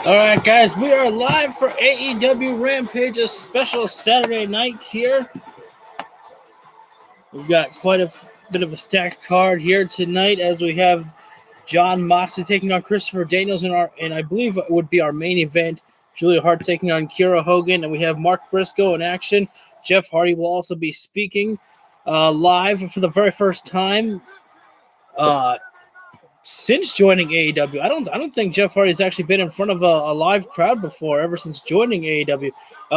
All right, guys, we are live for AEW Rampage, a special Saturday night here. We've got quite a bit of a stacked card here tonight as we have Jon Moxley taking on Christopher Daniels and I believe it would be our main event. Julia Hart taking on Kiera Hogan, and we have Mark Briscoe in action. Jeff Hardy will also be speaking live for the very first time since joining AEW. I don't think Jeff Hardy's actually been in front of a live crowd before ever since joining AEW.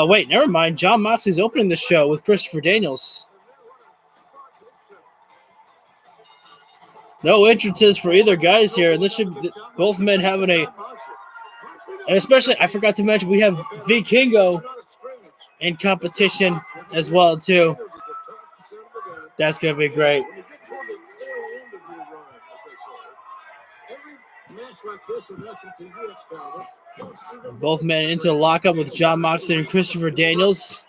Wait, never mind. Jon Moxley's opening the show with Christopher Daniels. No entrances for either guys here, and this should both men having and especially I forgot to mention we have Vikingo in competition as well too. That's gonna be great. Both men into the lockup with Jon Moxley and Christopher Daniels.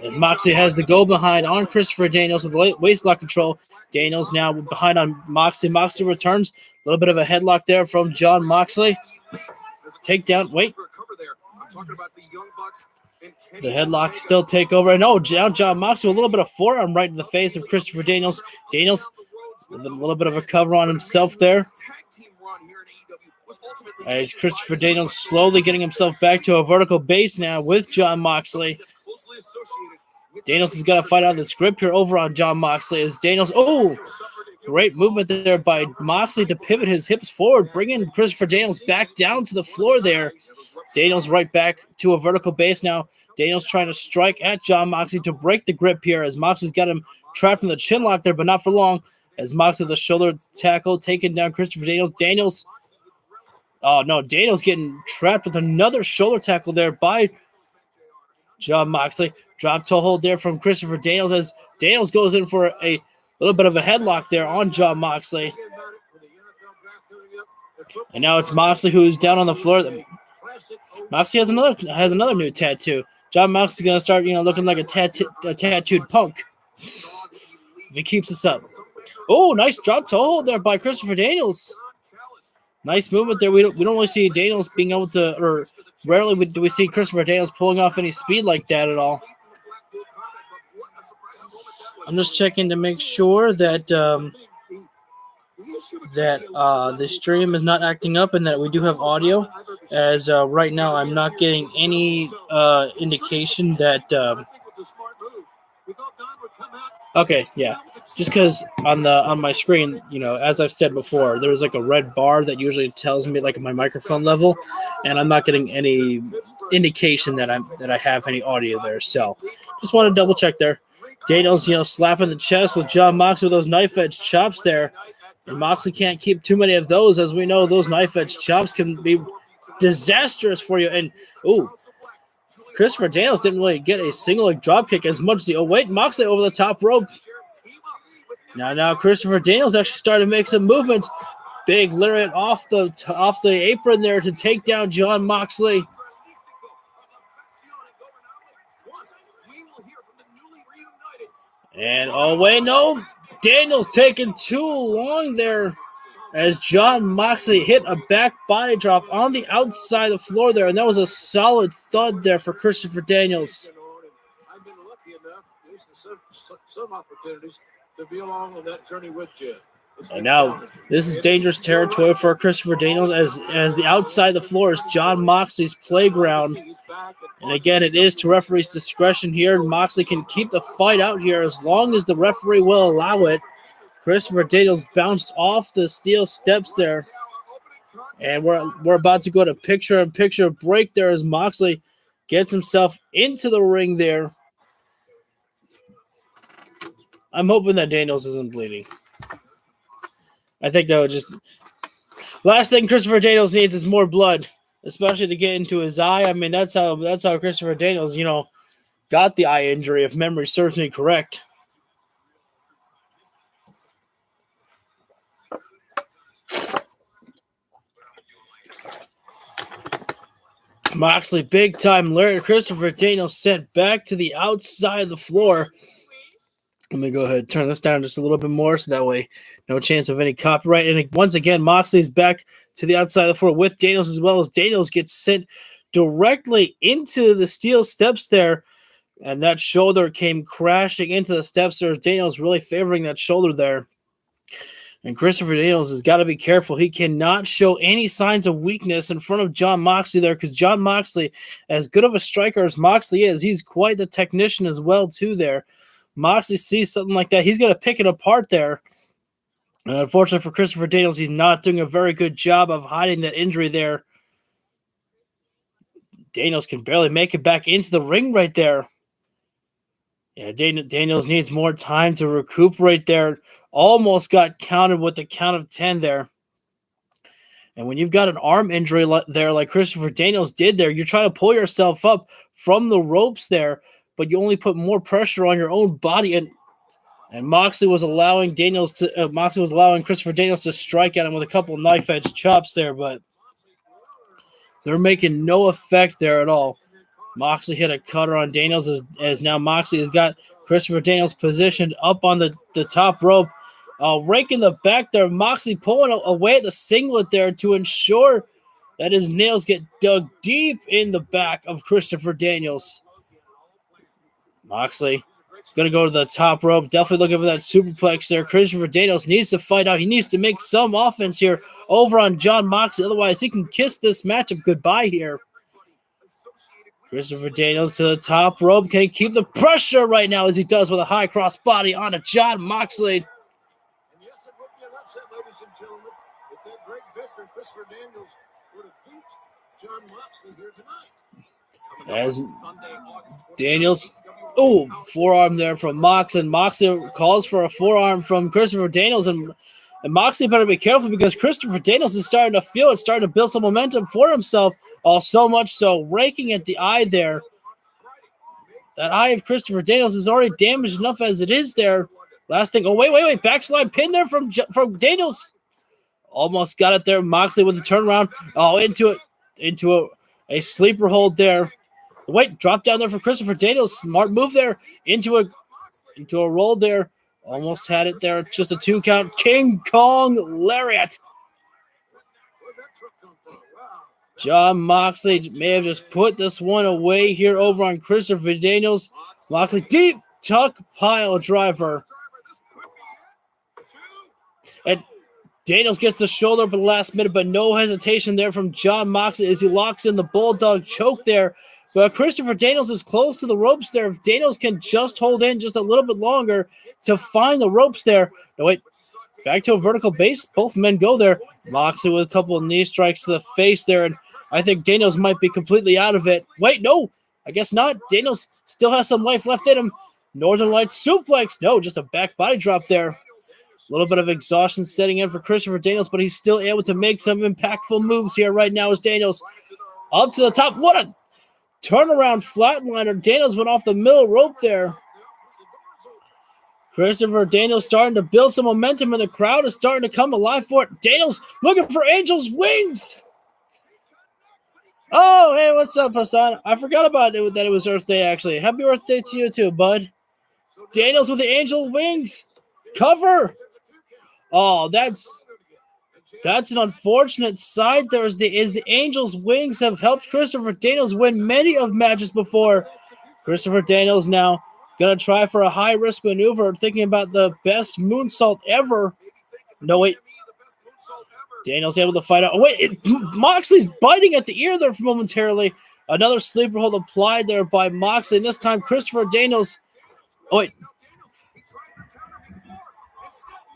As Moxley has the go behind on Christopher Daniels with waist lock control. Daniels now behind on Moxley. Moxley returns. A little bit of a headlock there from Jon Moxley. Takedown. Wait. The headlock still take over. And now Jon Moxley with a little bit of forearm right in the face of Christopher Daniels. Daniels with a little bit of a cover on himself there. As Christopher Daniels slowly getting himself back to a vertical base now with Jon Moxley. Daniels has got to fight out the script here over on Jon Moxley as Daniels. Oh, great movement there by Moxley to pivot his hips forward, bringing Christopher Daniels back down to the floor there. Daniels right back to a vertical base now. Daniels trying to strike at Jon Moxley to break the grip here as Moxley's got him trapped in the chin lock there, but not for long. As Moxley with the shoulder tackle taking down Christopher Daniels. Oh, no, Daniels getting trapped with another shoulder tackle there by Jon Moxley. Drop toe hold there from Christopher Daniels as Daniels goes in for a little bit of a headlock there on Jon Moxley. And now it's Moxley who's down on the floor. Moxley has another new tattoo. Jon Moxley's going to start, looking like a tattooed punk if he keeps this up. Oh, nice drop toe hold there by Christopher Daniels. Nice movement there. We don't really see Daniels being able to, or rarely do we see Christopher Daniels pulling off any speed like that at all. I'm just checking to make sure that the stream is not acting up and that we do have audio. As right now, I'm not getting any indication that. Okay, yeah. Just because on my screen, as I've said before, there's like a red bar that usually tells me like my microphone level, and I'm not getting any indication that I have any audio there. So, just want to double check there. Daniels, slapping the chest with Jon Moxley with those knife edge chops there, and Moxley can't keep too many of those, as we know those knife edge chops can be disastrous for you. And Christopher Daniels didn't really get a single leg drop kick as much as Moxley over the top rope. Now Christopher Daniels actually started to make some movements. Big lariat off the apron there to take down Jon Moxley. And no, Daniels taking too long there as Jon Moxley hit a back body drop on the outside of the floor there, and that was a solid thud there for Christopher Daniels. I've been lucky enough, at least some opportunities, to be along on that journey with you. And now this is dangerous territory for Christopher Daniels as the outside of the floor is Jon Moxley's playground. And again, it is to referee's discretion here. Moxley can keep the fight out here as long as the referee will allow it. Christopher Daniels bounced off the steel steps there. And we're about to go to picture-in-picture break there as Moxley gets himself into the ring there. I'm hoping that Daniels isn't bleeding. I think that would just... Last thing Christopher Daniels needs is more blood, especially to get into his eye. I mean, that's how Christopher Daniels, got the eye injury, if memory serves me correct. Moxley, big time lariat. Christopher Daniels sent back to the outside of the floor. Let me go ahead and turn this down just a little bit more so that way no chance of any copyright. And once again, Moxley's back to the outside of the floor with Daniels as well, as Daniels gets sent directly into the steel steps there. And that shoulder came crashing into the steps there. Daniels really favoring that shoulder there. And Christopher Daniels has got to be careful. He cannot show any signs of weakness in front of Jon Moxley there, because Jon Moxley, as good of a striker as Moxley is, he's quite the technician as well too there. Moxley sees something like that, he's going to pick it apart there. And unfortunately for Christopher Daniels, he's not doing a very good job of hiding that injury there. Daniels can barely make it back into the ring right there. Yeah, Daniels needs more time to recuperate there. Almost got counted with the count of 10 there. And when you've got an arm injury there like Christopher Daniels did there, you're trying to pull yourself up from the ropes there, but you only put more pressure on your own body. And Moxley was allowing Christopher Daniels to strike at him with a couple of knife edge chops there, but they're making no effect there at all. Moxley hit a cutter on Daniels as now Moxley has got Christopher Daniels positioned up on the top rope. Rake in the back there. Moxley pulling away at the singlet there to ensure that his nails get dug deep in the back of Christopher Daniels. Moxley going to go to the top rope. Definitely looking for that superplex there. Christopher Daniels needs to fight out. He needs to make some offense here over on Jon Moxley. Otherwise, he can kiss this matchup goodbye here. Christopher Daniels to the top rope. Can he keep the pressure right now as he does with a high cross body onto Jon Moxley? And yes, it would be an upset, ladies and gentlemen, if that great veteran Christopher Daniels would have beat Jon Moxley here tonight. As Daniels, forearm there from Moxley. And Moxley calls for a forearm from Christopher Daniels. And Moxley better be careful, because Christopher Daniels is starting to feel it, starting to build some momentum for himself. So much so, raking at the eye there. That eye of Christopher Daniels is already damaged enough as it is there. Last thing. Wait. Backslide pin there from Daniels. Almost got it there. Moxley with the turnaround. Into a sleeper hold there. Wait, drop down there for Christopher Daniels. Smart move there. Into a roll there. Almost had it there. It's just a 2 count. King Kong lariat. Jon Moxley may have just put this one away here over on Christopher Daniels. Moxley deep tuck pile driver. And Daniels gets the shoulder up at the last minute, but no hesitation there from Jon Moxley as he locks in the bulldog choke there. But Christopher Daniels is close to the ropes there. If Daniels can just hold in just a little bit longer to find the ropes there. No, wait. Back to a vertical base. Both men go there. Moxley with a couple of knee strikes to the face there. And I think Daniels might be completely out of it. Wait, no. I guess not. Daniels still has some life left in him. Northern Lights suplex. No, just a back body drop there. A little bit of exhaustion setting in for Christopher Daniels, but he's still able to make some impactful moves here right now as Daniels up to the top. What a turnaround flatliner. Daniels went off the middle rope there. Christopher Daniels starting to build some momentum, and the crowd is starting to come alive for it. Daniels looking for Angel's wings. Oh, hey, what's up, Hassan? I forgot about it, that it was Earth Day, actually. Happy Earth Day to you too, bud. Daniels with the angel wings. Cover. Oh, that's an unfortunate side there. Is the Angels' wings have helped Christopher Daniels win many of matches before. Christopher Daniels now going to try for a high-risk maneuver, thinking about the best moonsault ever. No, wait. Daniels able to fight out. Oh, wait, Moxley's biting at the ear there for momentarily. Another sleeper hold applied there by Moxley. And this time, Christopher Daniels. Oh, wait.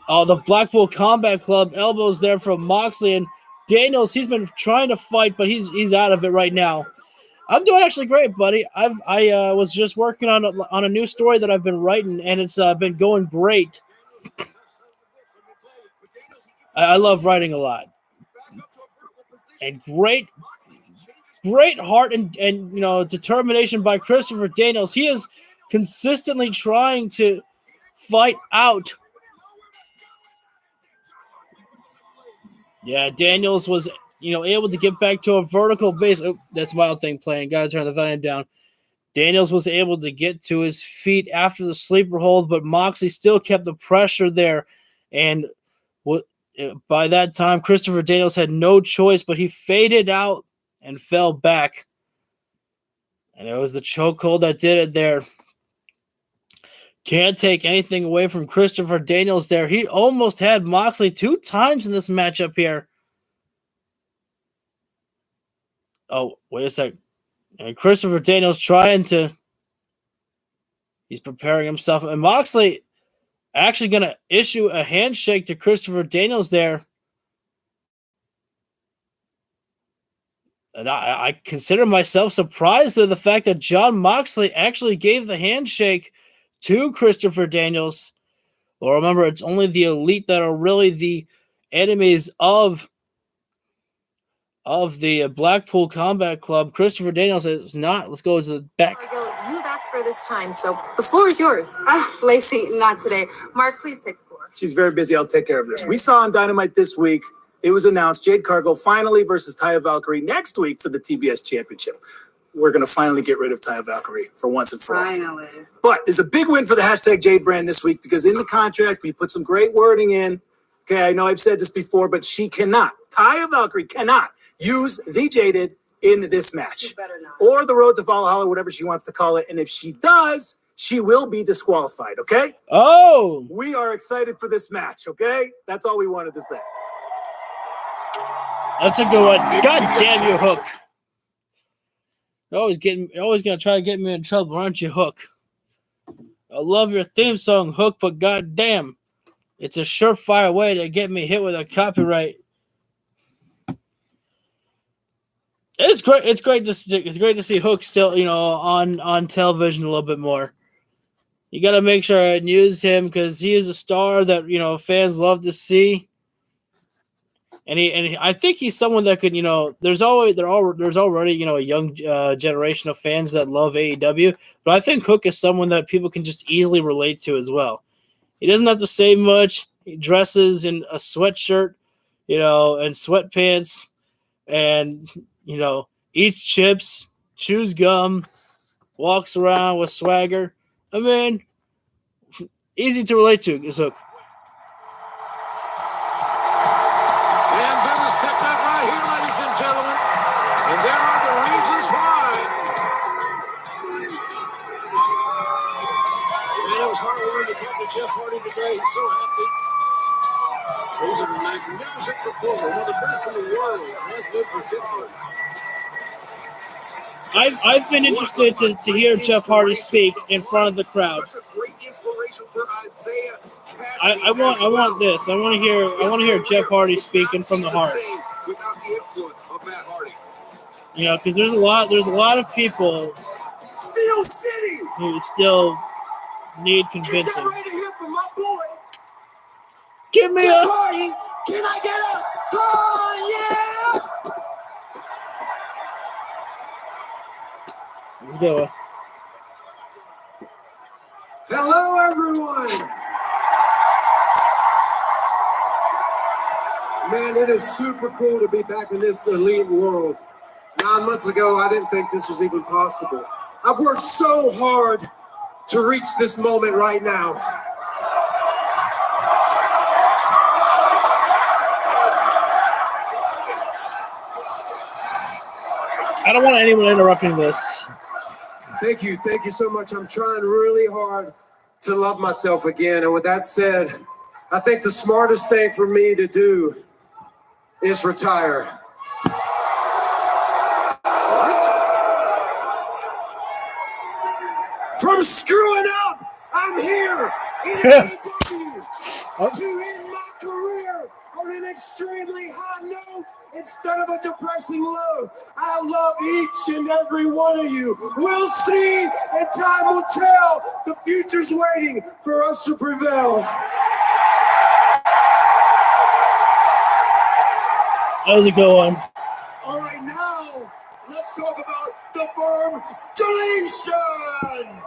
Oh, the Blackpool Combat Club elbows there from Moxley, and Daniels, he's been trying to fight, but he's out of it right now. I'm doing actually great, buddy. I was just working on a new story that I've been writing, and it's been going great. I love writing a lot. And great heart and determination by Christopher Daniels. He is consistently trying to fight out. Yeah, Daniels was, able to get back to a vertical base. Oh, that's Wild Thing playing. Gotta turn the volume down. Daniels was able to get to his feet after the sleeper hold, but Moxley still kept the pressure there. And by that time, Christopher Daniels had no choice, but he faded out and fell back. And it was the chokehold that did it there. Can't take anything away from Christopher Daniels there. He almost had Moxley 2 times in this matchup here. Oh, wait a sec. And Christopher Daniels he's preparing himself. And Moxley actually going to issue a handshake to Christopher Daniels there. And I consider myself surprised at the fact that Jon Moxley actually gave the handshake to Christopher Daniels. Well, remember, it's only the elite that are really the enemies of the Blackpool Combat Club. Christopher Daniels is not. Let's go to the back. You've asked for this time, so the floor is yours. Lacey, not today. Mark, please take the floor. She's very busy. I'll take care of this. We saw on Dynamite this week, it was announced Jade Cargill finally versus Taya Valkyrie next week for the TBS Championship. We're going to finally get rid of Taya Valkyrie for once and for all. Finally. But there's a big win for the hashtag Jade brand this week because in the contract, we put some great wording in. Okay, I know I've said this before, but Taya Valkyrie cannot use the Jaded in this match. Or the Road to Valhalla, whatever she wants to call it. And if she does, she will be disqualified, okay? Oh! We are excited for this match, okay? That's all we wanted to say. That's a good one. God damn you, Hook. You're always gonna try to get me in trouble, aren't you, Hook? I love your theme song, Hook, but goddamn, it's a surefire way to get me hit with a copyright. It's great. It's great to see Hook still, on television a little bit more. You got to make sure and use him because he is a star that fans love to see. And I think he's someone that could, there's already a young generation of fans that love AEW, but I think Hook is someone that people can just easily relate to as well. He doesn't have to say much. He dresses in a sweatshirt, and sweatpants, and eats chips, chews gum, walks around with swagger. I mean, easy to relate to is Hook. And there are the reasons why. And it was hard to talk to Jeff Hardy today. He's so happy. He's a magnificent performer, one of the best in the world. Has been for decades. I've been interested to hear Jeff Hardy speak in front of the crowd. I want this. I want to hear Jeff Hardy speaking from the heart. Without the influence of Matt Hardy. Because there's a lot of people Steel City who still need convincing. Get ready to hear from my boy. Give me Jeff a Hardy. Can I get a oh yeah? Let's go. Hello, everyone. Man, it is super cool to be back in this elite world. 9 months ago, I didn't think this was even possible. I've worked so hard to reach this moment right now. I don't want anyone interrupting this. Thank you so much. I'm trying really hard to love myself again. And with that said, I think the smartest thing for me to do is retire. From screwing up, I'm here in AEW to end my career on an extremely high note instead of a depressing low. I love each and every one of you. We'll see, and time will tell. The future's waiting for us to prevail. How's it going? All right, now let's talk about the firm deletion.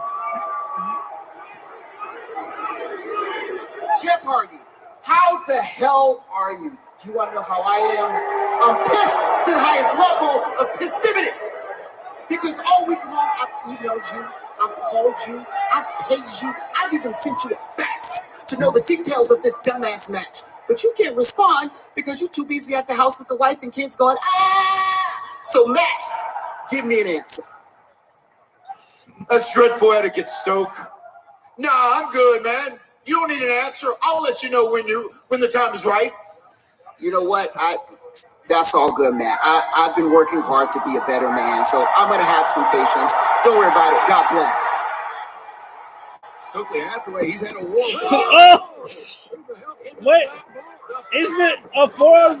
Jeff Hardy, how the hell are you? Do you want to know how I am? I'm pissed to the highest level of pistivity. Because all week long, I've emailed you, I've called you, I've paged you, I've even sent you a fax to know the details of this dumbass match. But you can't respond because you're too busy at the house with the wife and kids going, ah! So Matt, give me an answer. That's dreadful etiquette, Stoke. Nah, I'm good, man. You don't need an answer. I'll let you know when the time is right. You know what? That's all good, Matt. I've been working hard to be a better man, so I'm gonna have some patience. Don't worry about it. God bless. Stokely Hathaway, he's had a war. Oh! Wait, isn't it a forearm?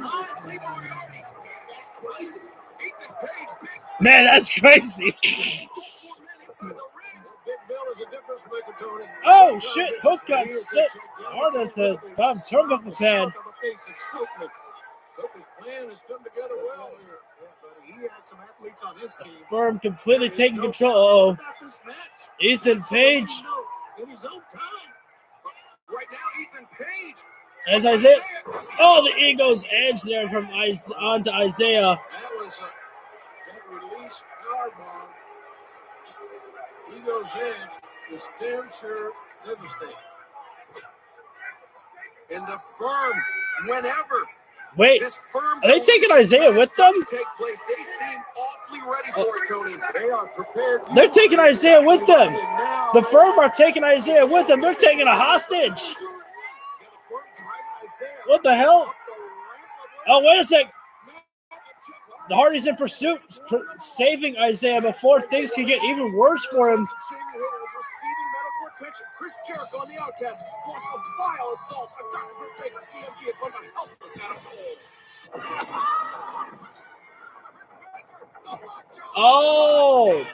Man, that's crazy. Oh shit! Hook got set hard at the bottom turnbuckle pad. Firm completely taking control. Ethan Page. As Isaiah. Oh, the Ego's edge there from on to Isaiah. That was that release powerbomb. Ego's edge is damn sure devastating. In the firm, whenever. Wait, are they taking Isaiah with them? Take place, they seem awfully ready for it, Tony. They are prepared. They're taking Isaiah with them. The firm are taking Isaiah with them. They're taking a hostage. What the hell? Oh, wait a sec. The Hardys in pursuit, saving Isaiah before things can get even worse for him. Chris Jericho on the Outcast launched a vile assault on Dr. Britt Baker, DMD, from a helpless Adam Cole. Oh,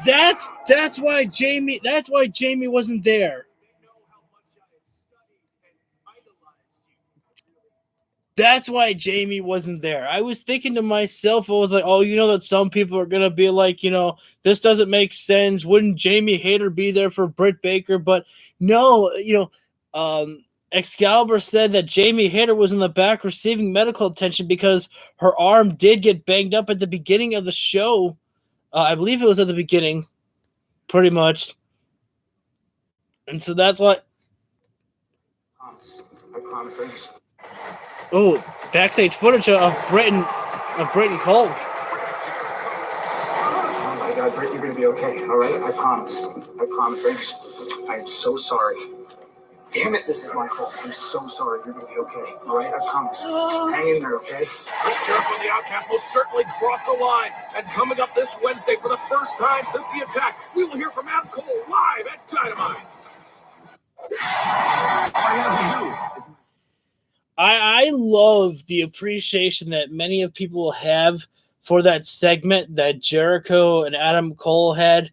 that's why Jamie wasn't there. That's why Jamie wasn't there. I was thinking to myself, I was like, oh, you know that some people are going to be like, you know, this doesn't make sense. Wouldn't Jamie Hayter be there for Britt Baker? But no, you know, Excalibur said that Jamie Hayter was in the back receiving medical attention because her arm did get banged up at the beginning of the show. I believe it was at the beginning, pretty much. And so that's why. I promise. Oh, backstage footage of Britt and Cole. Oh my God, Britt, you're gonna be okay. All right, I promise. I'm so sorry. Damn it, this is my fault. I'm so sorry. You're gonna be okay. All right, I promise. Hang in there, okay? Chris Jericho and the Outcast will certainly cross the line. And coming up this Wednesday for the first time since the attack, we will hear from Adam Cole live at Dynamite. All I have to do is. I love the appreciation that many of people have for that segment that Jericho and Adam Cole had,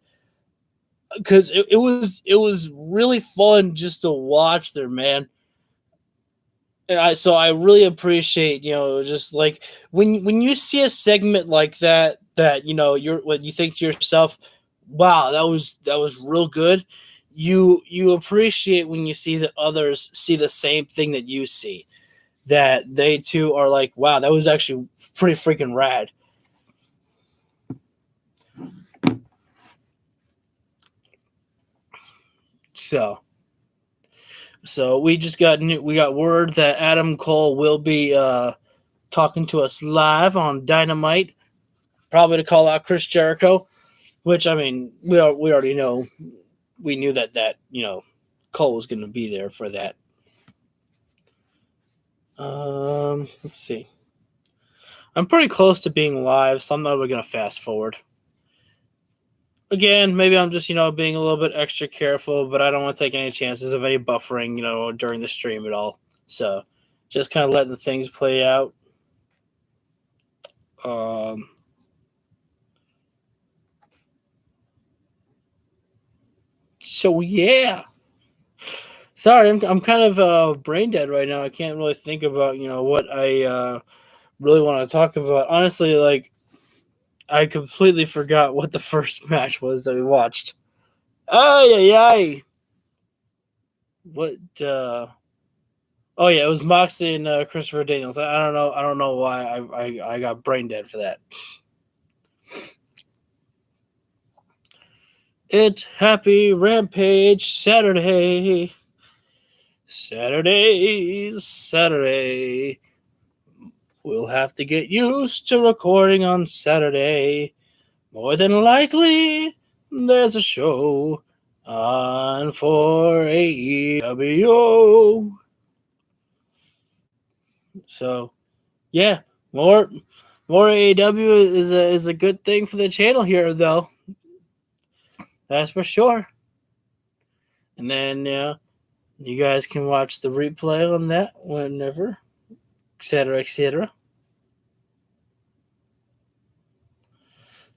because it was really fun just to watch there, man. And I really appreciate, you know, just like when you see a segment like that you know when you think to yourself, wow, that was real good. You appreciate when you see that others see the same thing that you see. That they too are like, wow, that was actually pretty freaking rad. So we just got word that Adam Cole will be talking to us live on Dynamite, probably to call out Chris Jericho, which I mean we already know. We knew that you know Cole was going to be there for that. Let's see. I'm pretty close to being live, so I'm not really going to fast forward. Again, maybe I'm just, you know, being a little bit extra careful, but I don't want to take any chances of any buffering, you know, during the stream at all. So just kind of letting the things play out. So yeah. Sorry, I'm kind of brain dead right now. I can't really think about, you know, what I really want to talk about. Honestly, like, I completely forgot what the first match was that we watched. Ay. What? Oh yeah, it was Moxley and Christopher Daniels. I don't know why I got brain dead for that. It's Happy Rampage Saturday. Saturday. We'll have to get used to recording on Saturday. More than likely, there's a show on for AEW. So, yeah, more AEW is a good thing for the channel here, though. That's for sure. And then you guys can watch the replay on that whenever, etc., etc.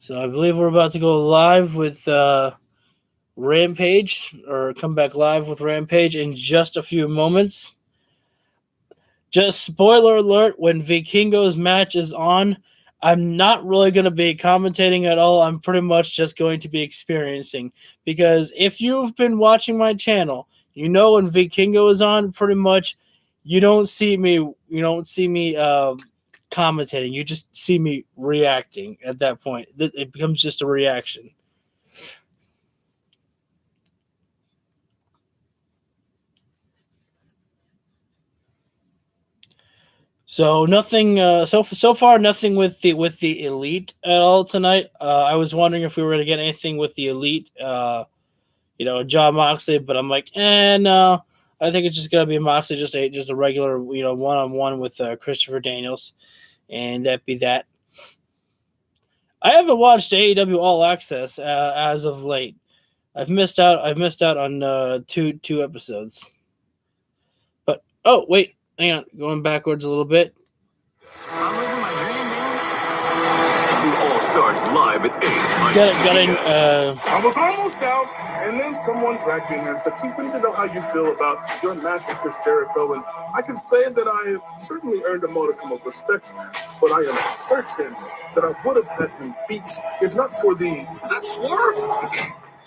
So I believe we're about to go live with Rampage, or come back live with Rampage in just a few moments. Just spoiler alert, when Vikingo's match is on, I'm not really going to be commentating at all. I'm pretty much just going to be experiencing. Because if you've been watching my channel, you know when Vikingo is on, pretty much you don't see me commentating. You just see me reacting at that point. It becomes just a reaction. So nothing. So far, nothing with the Elite at all tonight. I was wondering if we were going to get anything with the Elite. John Moxley, but I'm like, no. I think it's just going to be Moxley, just a regular, one-on-one with Christopher Daniels, and that be that. I haven't watched AEW All Access as of late. I've missed out on two episodes. But oh wait, hang on, going backwards a little bit. It all starts live at 8. I was almost out, and then someone dragged me in and said, Keith, we need to know how you feel about your match with Chris Jericho. And I can say that I have certainly earned a modicum of respect, but I am certain that I would have had him beat if not for the... Is that Swerve?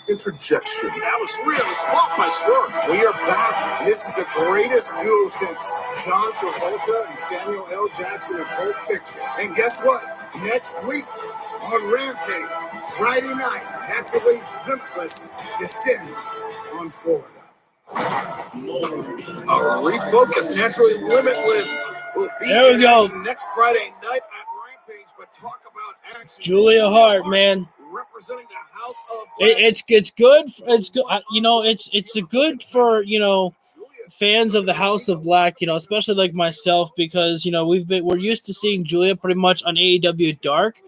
Interjection. That was real. Swap my Swerve. We are back. This is the greatest duo since John Travolta and Samuel L. Jackson in Pulp Fiction. And guess what? Next week on Rampage, Friday night, Naturally Limitless descends on Florida. Our refocused Naturally Limitless will be there we go. Next Friday night at Rampage. But talk about action. Julia Hart, man. Representing the House of Black. It's good. It's good. It's a good for fans of the House of Black. Especially like myself, because we're used to seeing Julia pretty much on AEW Dark,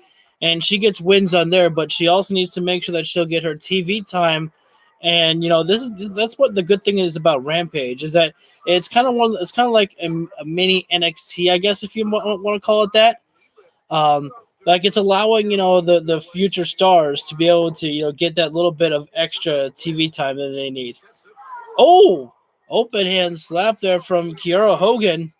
and she gets wins on there. But she also needs to make sure that she'll get her TV time. And that's what the good thing is about Rampage, is that it's kind of like a mini NXT, I guess, if you want to call it that. Like it's allowing, the future stars to be able to, get that little bit of extra TV time that they need. Oh, open hand slap there from Kiera Hogan.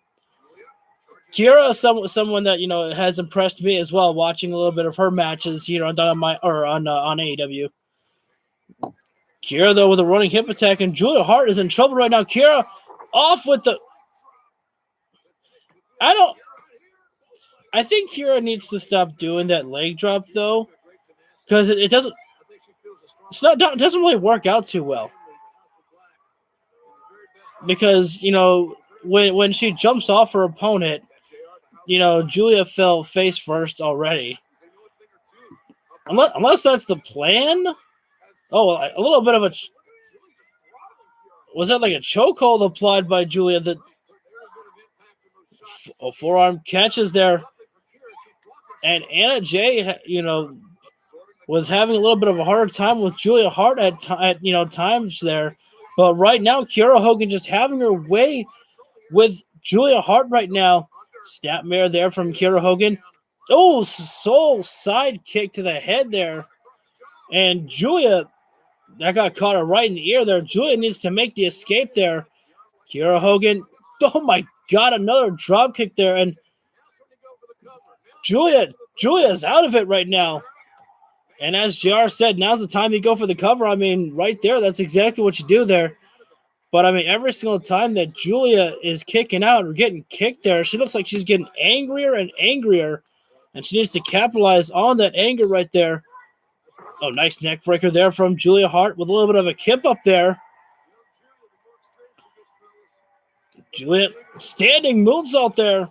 Kiera is someone that, has impressed me as well, watching a little bit of her matches here on AEW. Kiera, though, with a running hip attack, and Julia Hart is in trouble right now. Kiera off with the... I think Kiera needs to stop doing that leg drop, though, because it doesn't really work out too well. Because, when she jumps off her opponent, Julia fell face first already. Unless that's the plan. Oh, a little bit of a... Was that like a chokehold applied by Julia? That forearm catches there. And Anna Jay, was having a little bit of a harder time with Julia Hart at times there. But right now, Kiera Hogan just having her way with Julia Hart right now. Snapmare there from Kiera Hogan. Oh, soul side kick to the head there. And Julia, that got caught her right in the ear there. Julia needs to make the escape there. Kiera Hogan, oh my God, another drop kick there. And Julia's out of it right now. And as JR said, now's the time you go for the cover. I mean, right there, that's exactly what you do there. But, I mean, every single time that Julia is kicking out or getting kicked there, she looks like she's getting angrier and angrier. And she needs to capitalize on that anger right there. Oh, nice neck breaker there from Julia Hart with a little bit of a kip up there. Julia standing moonsault there. A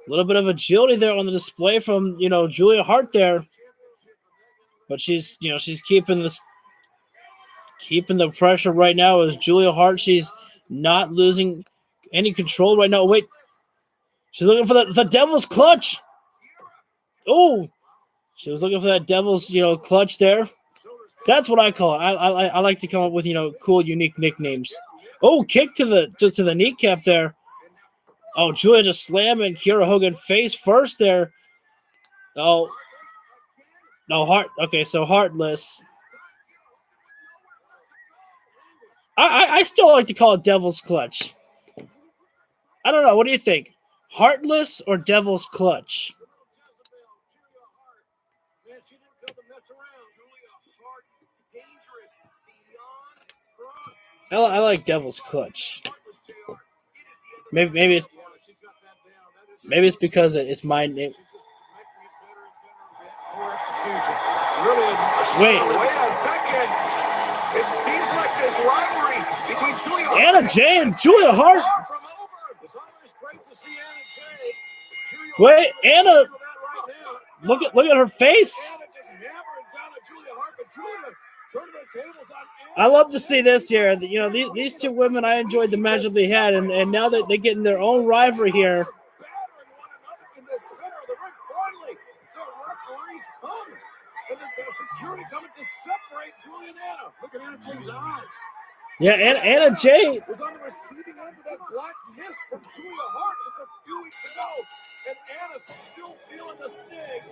little bit of agility there on the display from, Julia Hart there. But she's keeping the pressure right now as Julia Hart. She's not losing any control right now. Wait. She's looking for the Devil's Clutch. Oh, she was looking for that Devil's, clutch there. That's what I call it. I like to come up with, cool, unique nicknames. Oh, kick to the kneecap there. Oh, Julia just slamming Kiera Hogan face first there. Oh, no, Heart. Okay, so Heartless. I still like to call it Devil's Clutch. I don't know. What do you think? Heartless or Devil's Clutch? I like Devil's Clutch. Maybe it's because it's my name. Wait a second. It seems like this rivalry between Julia Hart Anna Jay and Julia Hart. It's always great to see Anna Jay. Wait, Anna. Look at her face. Anna just hammering down at Julia Hart, but Julia turning the tables on Anna. I love to see this here. These two women, I enjoyed the matchup they had, and now that they're getting their own rivalry here. Battering one another in the center of the ring. Finally, the referees come. And then there's security coming to separate Julia and Anna. Look at Anna Jay's eyes. Yeah, Anna Jay was on the receiving end of that black mist from Julia Hart just a few weeks ago. And Anna's still feeling the sting.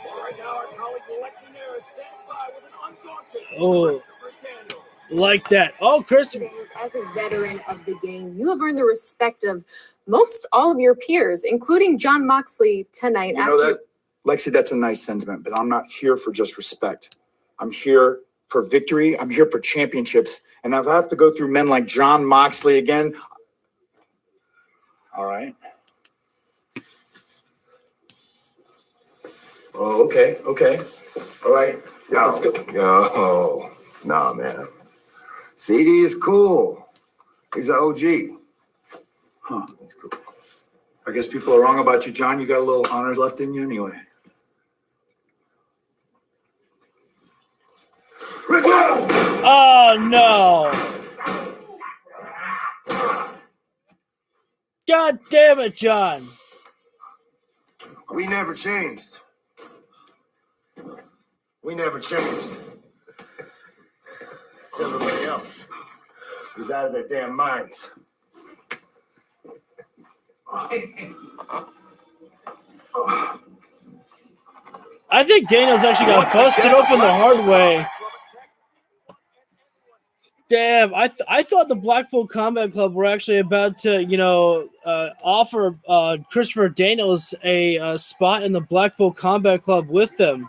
Well, right now, our colleague Lexi Nair is standing by with an undaunted Christopher Daniels. Like that. Oh, Christopher. As a veteran of the game, you have earned the respect of most all of your peers, including Jon Moxley tonight. Lexi, that's a nice sentiment, but I'm not here for just respect. I'm here for victory. I'm here for championships. And if I have to go through men like Jon Moxley again, all right. Oh, okay. All right. Let's go. Yo, nah, man. CD is cool. He's an OG. Huh. He's cool. I guess people are wrong about you, John. You got a little honor left in you anyway. Oh, no. God damn it, John. We never changed. We never changed. It's everybody else who's out of their damn minds. I think Daniels actually got busted open the hard way. Damn, I thought the Blackpool Combat Club were actually about to, offer Christopher Daniels a spot in the Blackpool Combat Club with them.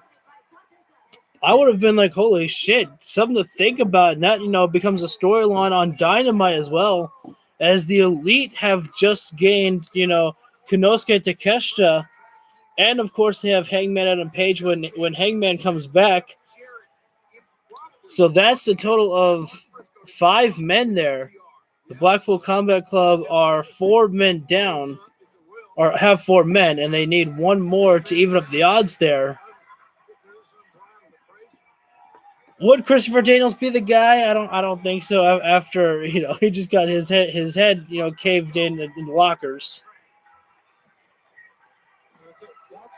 I would have been like, holy shit, something to think about. And that, becomes a storyline on Dynamite as well, as the Elite have just gained, Konosuke Takeshita. And, of course, they have Hangman Adam Page when Hangman comes back. So that's the total of 5 men there. The Blackpool Combat Club are 4 men down, or have 4 men, and they need 1 more to even up the odds there. Would Christopher Daniels be the guy? I don't think so. After he just got his head caved in the lockers.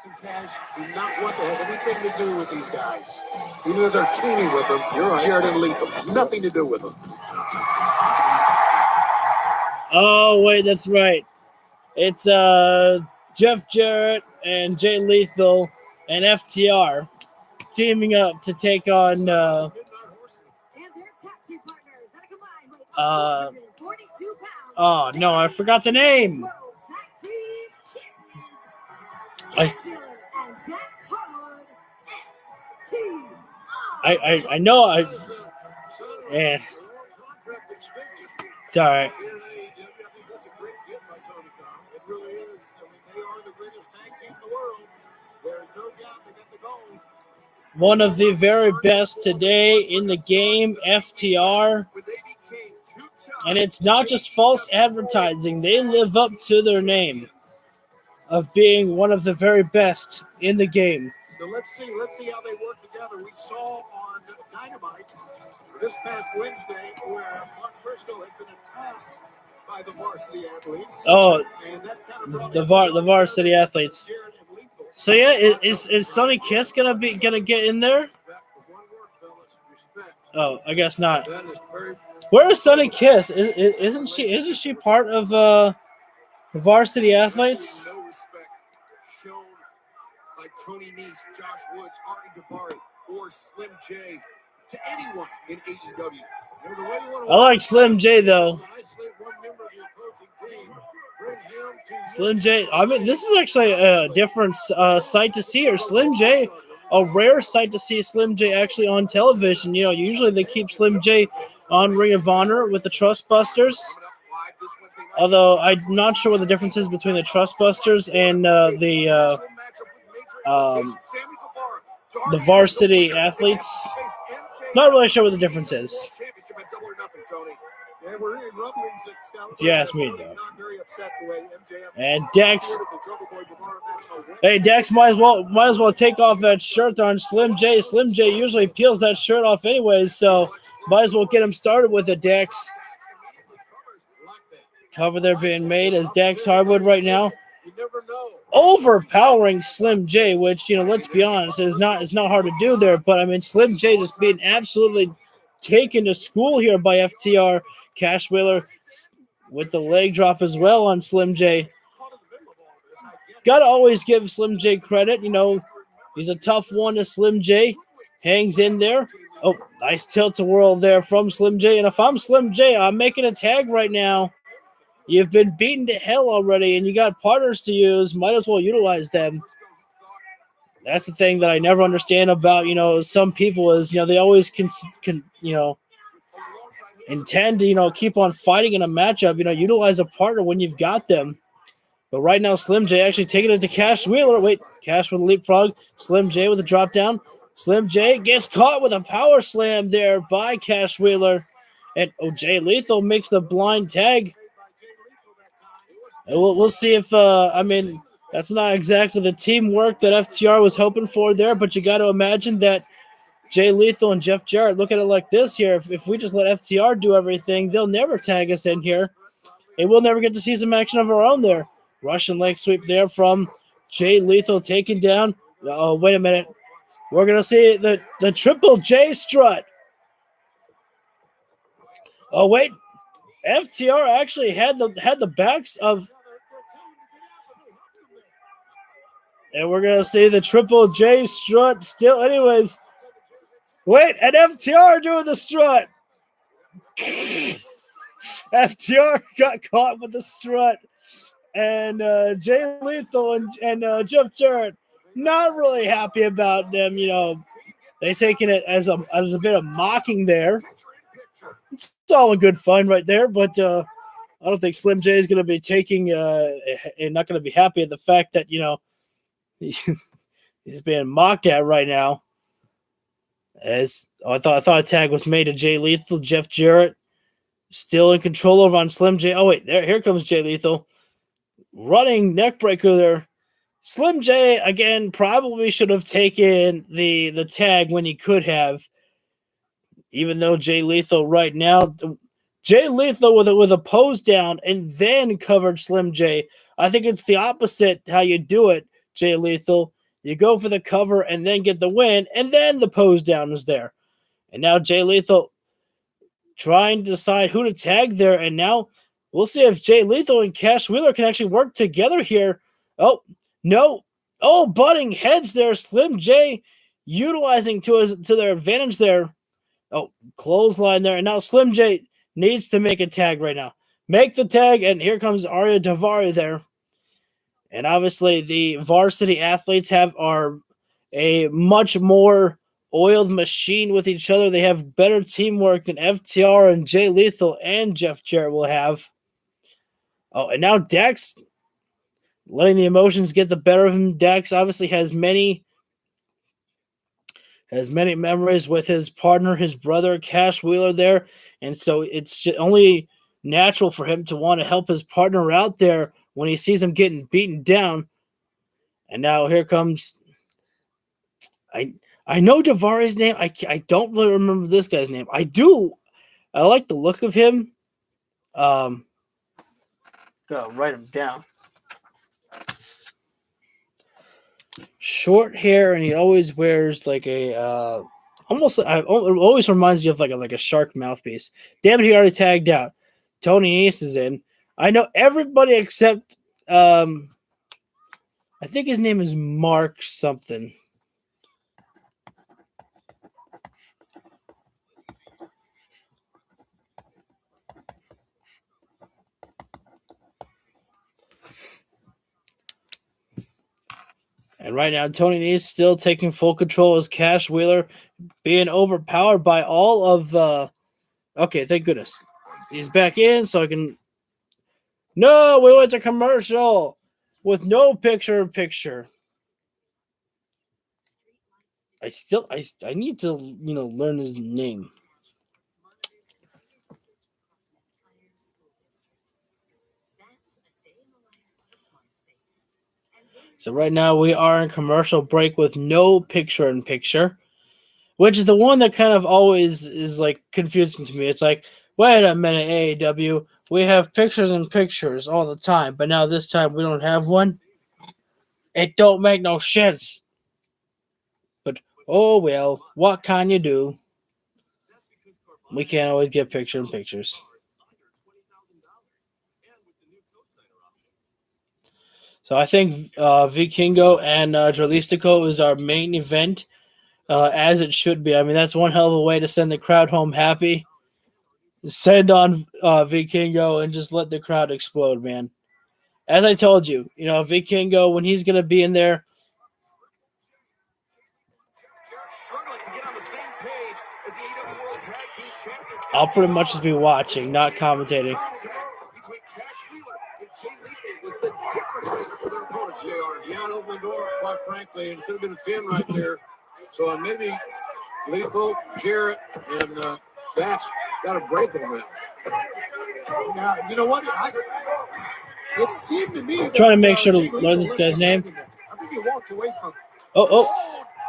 And Cash do not want to have anything to do with these guys. Even though they're teaming with them, you're right. Jared and Lethal, nothing to do with them. Oh wait, that's right. It's Jeff Jarrett and Jay Lethal and FTR teaming up to take on oh no, I forgot the name. I know yeah. It's all right. one of the very best today in the game, FTR. And it's not just false advertising. They live up to their name of being one of the very best in the game. So let's see how they work together. We saw on Dynamite this past Wednesday where Mark Briscoe had been attacked by the varsity athletes. Oh, And that kind of brought the varsity athletes. Jared and Lethal. So yeah, is Sonny Kiss gonna get in there? Oh, I guess not. Where is Sonny Kiss? Isn't she part of the varsity athletes? No respect shown by Tony Nese, Josh Woods, Ari Daivari, or Slim J to anyone in AEW. I like Slim J though. Slim J. I mean, this is actually a different sight to see. Or Slim J, a rare sight to see Slim J actually on television. You know, usually they keep Slim J on Ring of Honor with the Trustbusters. Although I'm not sure what the difference is between the Trustbusters and the varsity athletes. Not really sure what the difference is. If you ask me, though. And Dex. Hey, Dex might as well take off that shirt on Slim J. Slim J usually peels that shirt off anyways, so might as well get him started with it, Dex. Cover there being made as Dax Harwood right now. Overpowering Slim J, which, you know, let's be honest, is not hard to do there. But I mean, Slim J just being absolutely taken to school here by FTR. Cash Wheeler with the leg drop as well on Slim J. Gotta always give Slim J credit. You know, he's a tough one to Slim J. Hangs in there. Oh, nice tilt-a-whirl there from Slim J. And if I'm Slim J, I'm making a tag right now. You've been beaten to hell already, and you got partners to use. Might as well utilize them. That's the thing that I never understand about, you know, some people is, you know, they always can you know, intend to, you know, keep on fighting in a matchup. You know, utilize a partner when you've got them. But right now, Slim J actually taking it to Cash Wheeler. Wait, Cash with a leapfrog. Slim J with a drop down. Slim J gets caught with a power slam there by Cash Wheeler. And Jay Lethal makes the blind tag. We'll see if, I mean, that's not exactly the teamwork that FTR was hoping for there, but you got to imagine that Jay Lethal and Jeff Jarrett look at it like this here. If we just let FTR do everything, they'll never tag us in here, and we'll never get to see some action of our own there. Russian leg sweep there from Jay Lethal taken down. Oh, wait a minute. We're going to see the Triple J strut. Oh, wait. FTR actually had the backs of... And we're going to see the Triple J strut still. Anyways, wait, and FTR doing the strut. FTR got caught with the strut. And Jay Lethal and Jeff Jarrett not really happy about them. You know, they taking it as a bit of mocking there. It's all in good fun right there, but I don't think Slim J is going to be taking and not going to be happy at the fact that, you know, he's being mocked at right now. As I thought a tag was made to Jay Lethal. Jeff Jarrett still in control over on Slim J. Oh wait, here comes Jay Lethal, running neckbreaker there. Slim J again probably should have taken the tag when he could have. Even though Jay Lethal right now, Jay Lethal with a pose down and then covered Slim J. I think it's the opposite how you do it. Jay Lethal, you go for the cover and then get the win, and then the pose down is there. And now Jay Lethal trying to decide who to tag there, and now we'll see if Jay Lethal and Cash Wheeler can actually work together here. Oh, no. Oh, butting heads there. Slim J utilizing to their advantage there. Oh, clothesline there. And now Slim J needs to make a tag right now. Make the tag, and here comes Ari Daivari there. And obviously, the varsity athletes are a much more oiled machine with each other. They have better teamwork than FTR and Jay Lethal and Jeff Jarrett will have. Oh, and now Dax letting the emotions get the better of him. Dax obviously has many has many memories with his partner, his brother, Cash Wheeler there. And so it's only natural for him to want to help his partner out there when he sees him getting beaten down. And now here comes... I know Davari's name. I don't really remember this guy's name. I do. I like the look of him. Gotta write him down. Short hair, and he always wears like a it always reminds you of like a shark mouthpiece. Damn it, he already tagged out. Tony Nese is in. I know everybody except I think his name is Mark something. And right now, Tony Nese still taking full control as Cash Wheeler, being overpowered by all of... okay, thank goodness. He's back in, so I can... No, we went to commercial with no picture-in-picture. I need to, learn his name. So right now we are in commercial break with no picture-in-picture, which is the one that kind of always is like confusing to me. It's like, wait a minute, AEW, we have pictures-in-pictures all the time, but now this time we don't have one. It don't make no sense. But oh well, what can you do? We can't always get picture-in-pictures. So I think Vikingo and Dralistco is our main event, as it should be. I mean, that's one hell of a way to send the crowd home happy. Send on Vikingo and just let the crowd explode, man. As I told you, Vikingo, when he's going to be in there, I'll pretty much just be watching, not commentating. Yeah, it opened the door, quite frankly, and it could have been a 10 right there. So maybe Lethal, Jarrett, and Dax got a break on that. Now, you know what? It seemed to me that... Trying to make sure to learn this guy's name. I think he walked away from... Oh.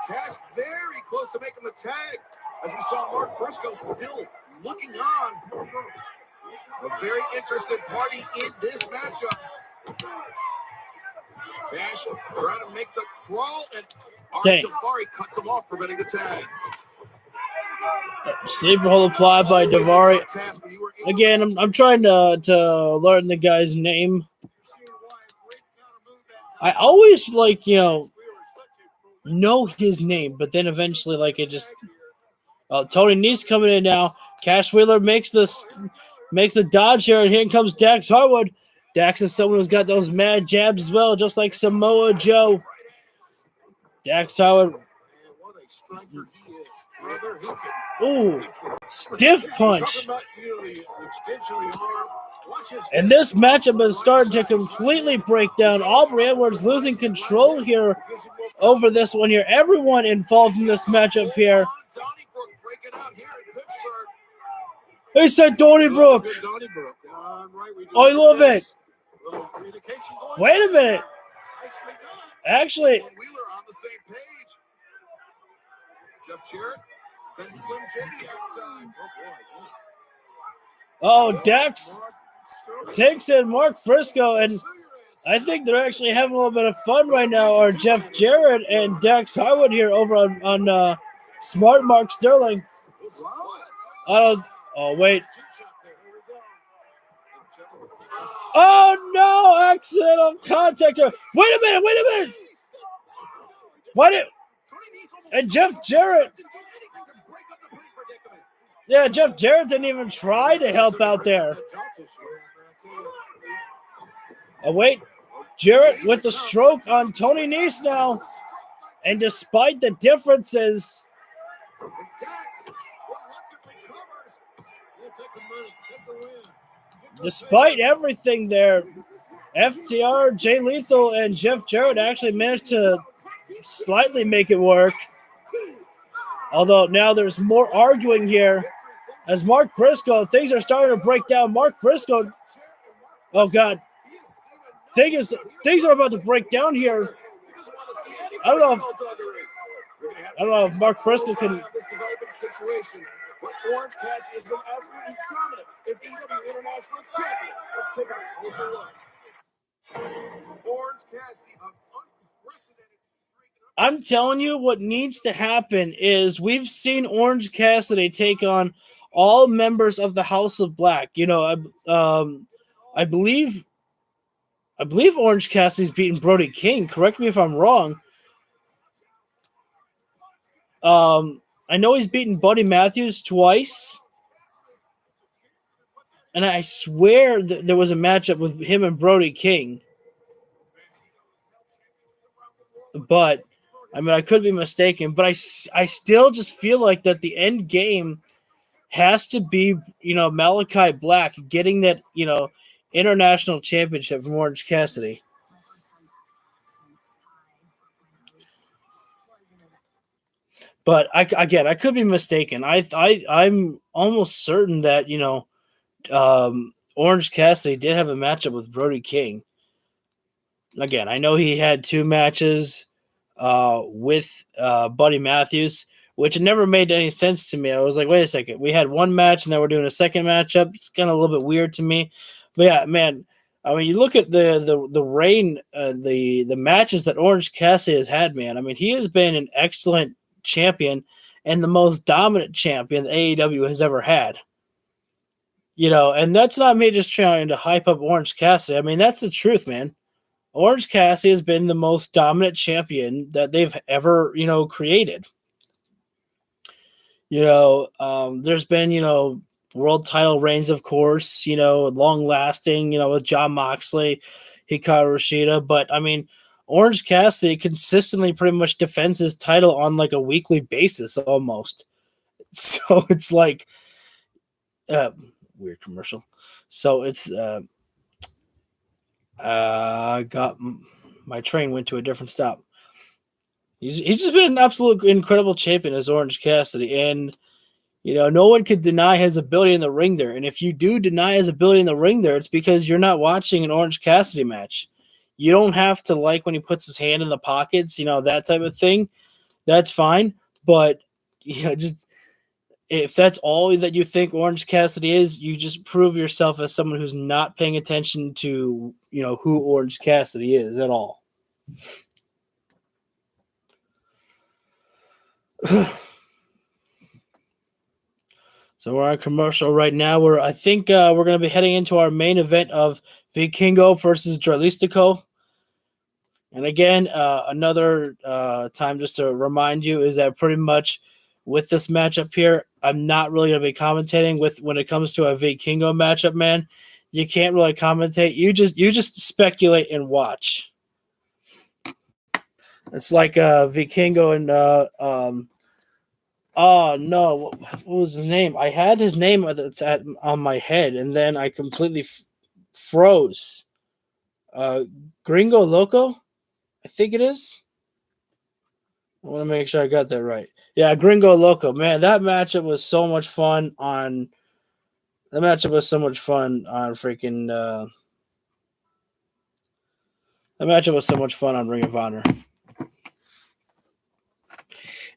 Cash very close to making the tag. As we saw Mark Briscoe still looking on. A very interested party in this matchup. Cash trying to make the crawl, and Davari cuts him off, preventing the tag. Sleeper hold applied by Davari. Again, I'm trying to learn the guy's name. I always know his name, but then eventually it just... Tony Nese coming in now. Cash Wheeler makes the dodge here, and here comes Dax Harwood. Dax is someone who's got those mad jabs as well, just like Samoa Joe. Dax Harwood. Ooh, stiff punch. And this matchup has started to completely break down. Aubrey Edwards losing control here over this one here. Everyone involved in this matchup here. They said Donnybrook. I love it. Wait a minute. Actually, Dax takes in Mark Briscoe, and I think they're actually having a little bit of fun right now. Are Jeff Jarrett and Dax Harwood here over on Smart Mark Sterling? Oh, wait. Oh, no! Accidental contact. Wait a minute! And Jeff Jarrett. Yeah, Jeff Jarrett didn't even try to help out there. Oh, wait. Jarrett with the stroke on Tony Nese now. And despite the differences... Despite everything there, FTR, Jay Lethal, and Jeff Jarrett actually managed to slightly make it work. Although now there's more arguing here as Mark Briscoe, things are starting to break down. Mark Briscoe, oh God, things are about to break down here. I don't know if Mark Briscoe can. This developing situation, but Orange Cassidy has been absolutely dominant as AEW International Champion. Let's take a closer look. Orange Cassidy, an unprecedented streak. I'm telling you, what needs to happen is we've seen Orange Cassidy take on all members of the House of Black. You know, I believe Orange Cassidy's beaten Brody King. Correct me if I'm wrong. I know he's beaten Buddy Matthews twice. And I swear that there was a matchup with him and Brody King. But, I mean, I could be mistaken. But I still just feel like that the end game has to be, you know, Malachi Black getting that, you know, international championship from Orange Cassidy. But I could be mistaken. I'm almost certain that, you know, Orange Cassidy did have a matchup with Brody King. Again, I know he had 2 matches with Buddy Matthews, which never made any sense to me. I was like, wait a second. We had 1 match and then we're doing a second matchup. It's kind of a little bit weird to me. But yeah, man, I mean, you look at the reign, the matches that Orange Cassidy has had, man. I mean, he has been an excellent champion and the most dominant champion the AEW has ever had. You know, and that's not me just trying to hype up Orange Cassidy. I mean, that's the truth, man. Orange Cassidy has been the most dominant champion that they've ever, you know, created. You know, there's been, you know, world title reigns, of course, you know, long lasting, you know, with Jon Moxley, Hikaru Shida. But, I mean, Orange Cassidy consistently pretty much defends his title on like a weekly basis almost. So it's like weird commercial. So it's got my train went to a different stop. He's just been an absolute incredible champion as Orange Cassidy, and you know no one could deny his ability in the ring there. And if you do deny his ability in the ring there, it's because you're not watching an Orange Cassidy match. You don't have to like when he puts his hand in the pockets, you know, that type of thing. That's fine, but you know, just if that's all that you think Orange Cassidy is, you just prove yourself as someone who's not paying attention to, you know, who Orange Cassidy is at all. So we're on commercial right now. I think we're going to be heading into our main event of Vikingo versus Dralistco. And again, another time just to remind you is that pretty much with this matchup here, I'm not really going to be commentating with when it comes to a Vikingo matchup, man. You can't really commentate. You just speculate and watch. It's like Vikingo and oh no, what was his name? I had his name on my head, and then I completely froze. Gringo Loco, I think it is. I want to make sure I got that right. Yeah, Gringo Loco. Man, that matchup was so much fun on. That matchup was so much fun on freaking. That matchup was so much fun on Ring of Honor.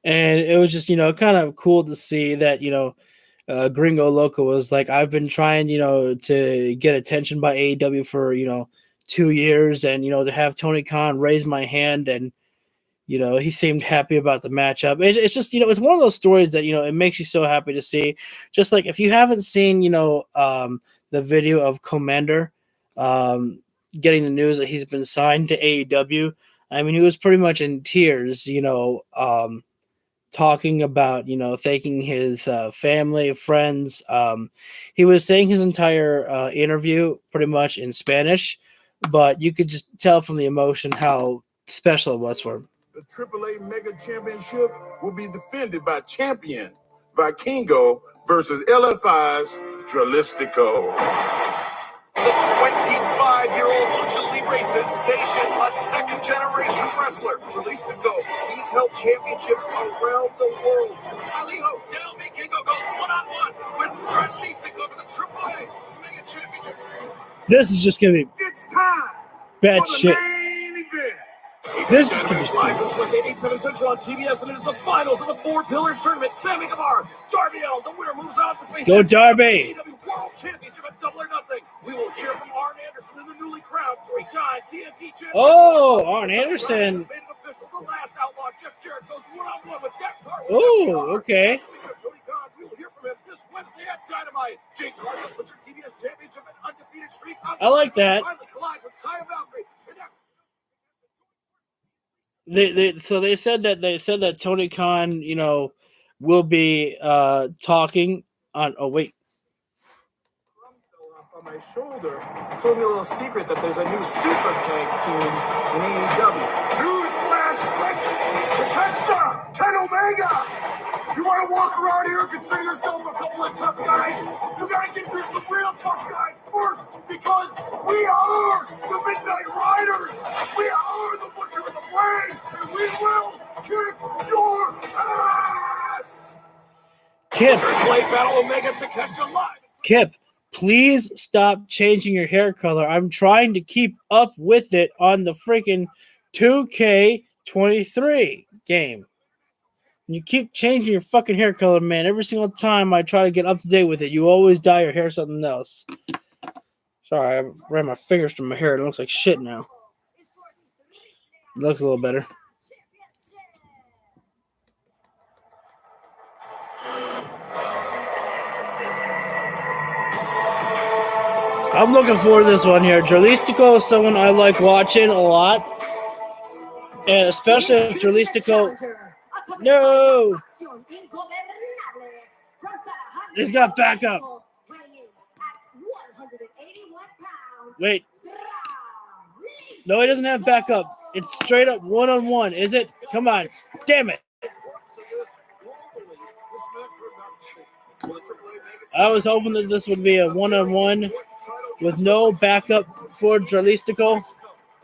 And it was just, you know, kind of cool to see that, you know, Gringo Loco was like, I've been trying, you know, to get attention by AEW for, you know, 2 years, and, you know, to have Tony Khan raise my hand, and, you know, he seemed happy about the matchup. It's just, you know, it's one of those stories that, you know, it makes you so happy to see. Just like if you haven't seen, you know, the video of Commander getting the news that he's been signed to AEW, I mean, he was pretty much in tears, you know, talking about, you know, thanking his family, friends. He was saying his entire interview pretty much in Spanish, but you could just tell from the emotion how special it was for him. The AAA Mega Championship will be defended by champion Vikingo versus LFI's Dralistco. The 25-year-old Lucha Libre sensation, a second-generation wrestler. Dralistco, he's held championships around the world. Alejo Del Vikingo goes one-on-one with Dralistco for the AAA Mega Championship. This is just gonna be It's time bad for the shit. main event. This Live this Wednesday at 8, 7 Central on TBS, and it is the finals of the Four Pillars Tournament. Sammy Guevara, Darby Allin, the winner moves on to face Go the Darby. AEW World Championship at Double or Nothing. We will hear from Arn Anderson and the newly crowned three-time TNT champion. Oh, Arn Anderson. Made it official. The last outlaw, Jeff Jarrett, goes one-on-one with Dex Harwood. Oh, okay. Tony Khan, we will hear from him this Wednesday at Dynamite. Jake Carter puts her TBS championship and undefeated streak on I like that. finally collides with Taya Valkyrie. They said that Tony Khan, will be talking on. Oh wait, On my shoulder, told me a little secret that there's a new super tag team in AEW. Newsflash, Slick! Batista! Ken Omega! You want to walk around here and consider yourself a couple of tough guys? You got to get through some real tough guys first, because we are the Midnight Riders! We are the Butcher of the Blade, and we will kick your ass! Kip. Play Battle Omega Takeshita live! Kip, please stop changing your hair color. I'm trying to keep up with it on the freaking 2K23 game. You keep changing your fucking hair color, man. Every single time I try to get up to date with it, you always dye your hair something else. Sorry, I ran my fingers through my hair. It looks like shit now. It looks a little better. I'm looking forward to this one here. Dralistco is someone I like watching a lot. And especially if Dralistco... No! He's got backup. Wait. No, he doesn't have backup. It's straight up one-on-one, is it? Come on. Damn it. I was hoping that this would be a one-on-one with no backup for Dralistco. It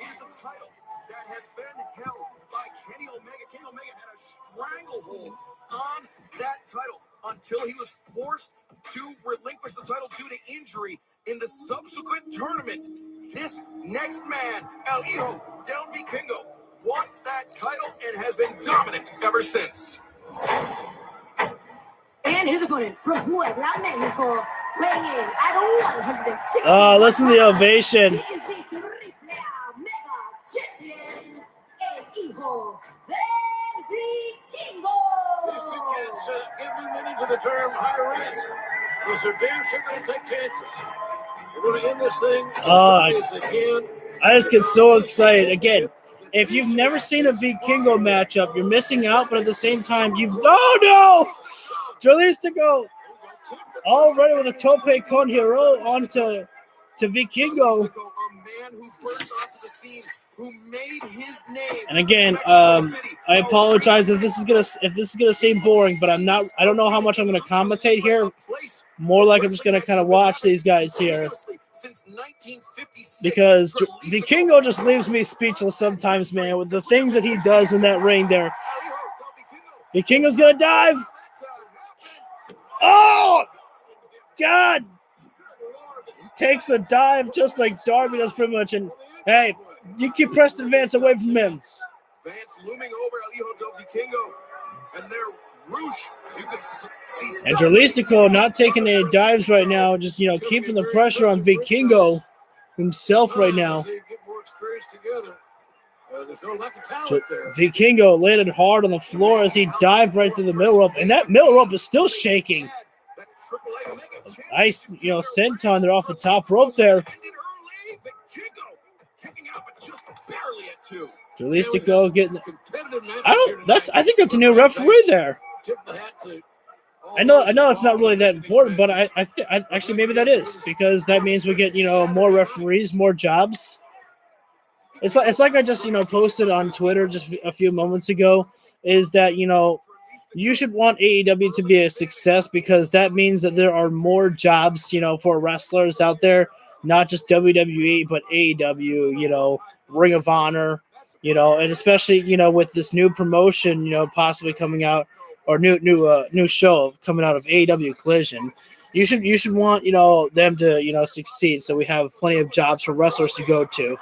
is a title that has been held by Kenny Omega. Kenny Omega had a stranglehold on that title until he was forced to relinquish the title due to injury in the subsequent tournament. This next man, El Hijo del Vikingo, won that title and has been dominant ever since. And his opponent from Puebla, Mexico, weighing in at 160. Oh, listen to the ovation. He is the Triple Mega Champion, El Hijo del Vikingo. These two kids give me meaning to the term high risk, because they're damn sure going to take chances. We're going to end this thing as quickly as they can. I just get so excited. Again, if you've never seen a Vikingo matchup, you're missing out, but at the same time, Oh, no! Dralistco already with a tope con hero onto Vikingo. A man who burst onto the scene, who made his name. And again, I apologize if this is gonna seem boring, but I don't know how much I'm gonna commentate here. More like I'm just gonna kind of watch these guys here, because Vikingo just leaves me speechless sometimes, man, with the things that he does in that ring there. Vikingo's gonna dive. Oh, God. Takes the dive just like Darby does pretty much. And, hey, you keep Preston Vance away from him. Vance looming over El Hijo del Vikingo. And their roosh, you can see. And Dralistco not taking any dives right now. Just, keeping the pressure on Vikingo himself right now. There's no lack of talent there. Vikingo landed hard on the floor as he dived right through the middle rope, and that middle rope is still shaking. Nice, senton there off the top rope there. Dralistco getting. I think that's a new referee there. I know it's not really that important, but I actually maybe that is, because that means we get more referees, more jobs. It's like I just posted on Twitter just a few moments ago, is that you should want AEW to be a success, because that means that there are more jobs for wrestlers out there not just WWE, but AEW, you know, Ring of Honor, you know, and especially, you know, with this new promotion, you know, possibly coming out, or new show coming out of AEW Collision. You should want, you know, them to, you know, succeed, so we have plenty of jobs for wrestlers to go to.